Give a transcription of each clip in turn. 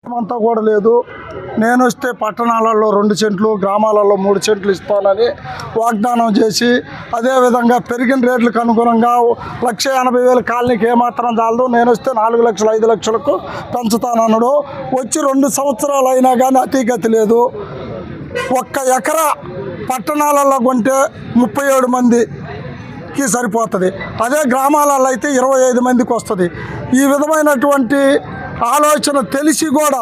అంతా కూడా లేదు. నేను వస్తే పట్టణాలలో 2 సెంట్లు, గ్రామాలలో 3 సెంట్లు ఇస్తానని వాగ్దానం చేసి, అదేవిధంగా పెరిగిన రేట్లకు అనుగుణంగా 1,80,000 కాలనీకి ఏమాత్రం చాలదు, నేను వస్తే 4 లక్షలు 5 లక్షలకు పెంచుతానన్నాడు. వచ్చి 2 సంవత్సరాలు అయినా కానీ అతిగతి లేదు. 1 ఎకరా పట్టణాలలో కొంటే 37 మందికి సరిపోతుంది. అదే గ్రామాలలో అయితే 25 మందికి వస్తుంది. ఈ విధమైనటువంటి ఆలోచన తెలిసి కూడా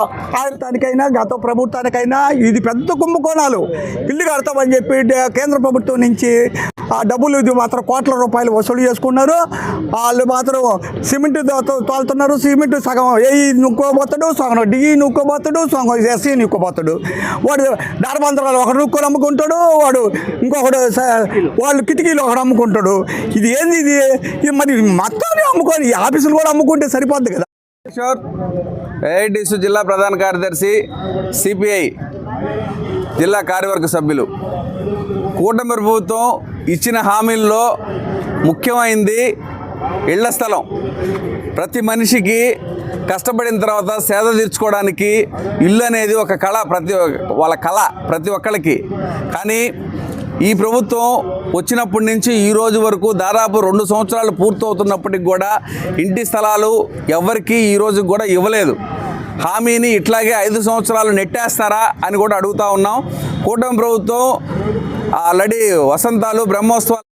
దానికైనా గత ప్రభుత్వానికైనా ఇది పెద్ద కుంభకోణాలు. ఇల్లు కడతామని చెప్పి కేంద్ర ప్రభుత్వం నుంచి ఆ డబ్బులు ఇది మాత్రం కోట్ల రూపాయలు వసూలు చేసుకున్నారు. వాళ్ళు మాత్రం సిమెంట్ తోలుతున్నారు. సిమెంట్ సగం ఏఈ నూక్కోబోతాడు, సగం డిఈ నూక్కోబోతాడు, సగం ఎస్సీ నూక్కోబోతాడు. వాడు దారబంధరాలు ఒకడు నూక్కొని అమ్ముకుంటాడు, వాడు ఇంకొకడు వాళ్ళు కిటికీలు ఒకడు అమ్ముకుంటాడు. ఇది ఏంది? ఇది మరి మొత్తాన్ని అమ్ముకొని ఆఫీసులు కూడా అమ్ముకుంటే సరిపోద్ది కదా. ఏఐటీసీ జిల్లా ప్రధాన కార్యదర్శి, సిపిఐ జిల్లా కార్యవర్గ సభ్యులు. కూటమి ప్రభుత్వం ఇచ్చిన హామీల్లో ముఖ్యమైనది ఇళ్ల స్థలం. ప్రతి మనిషికి కష్టపడిన తర్వాత సేద తీర్చుకోవడానికి ఇల్లు అనేది ఒక కళ, ప్రతి ఒక్కళ్ళకి. కానీ ఈ ప్రభుత్వం వచ్చినప్పటి నుంచి ఈ రోజు వరకు దాదాపు 2 సంవత్సరాలు పూర్తవుతున్నప్పటికి కూడా ఇంటి స్థలాలు ఎవరికి ఈ రోజు కూడా ఇవ్వలేదు. హామీని ఇట్లాగే 5 సంవత్సరాలు నెట్టేస్తారా అని కూడా అడుగుతూ ఉన్నాం. కూటమి ప్రభుత్వం ఆల్రెడీ వసంతాలు, బ్రహ్మోత్సవాలు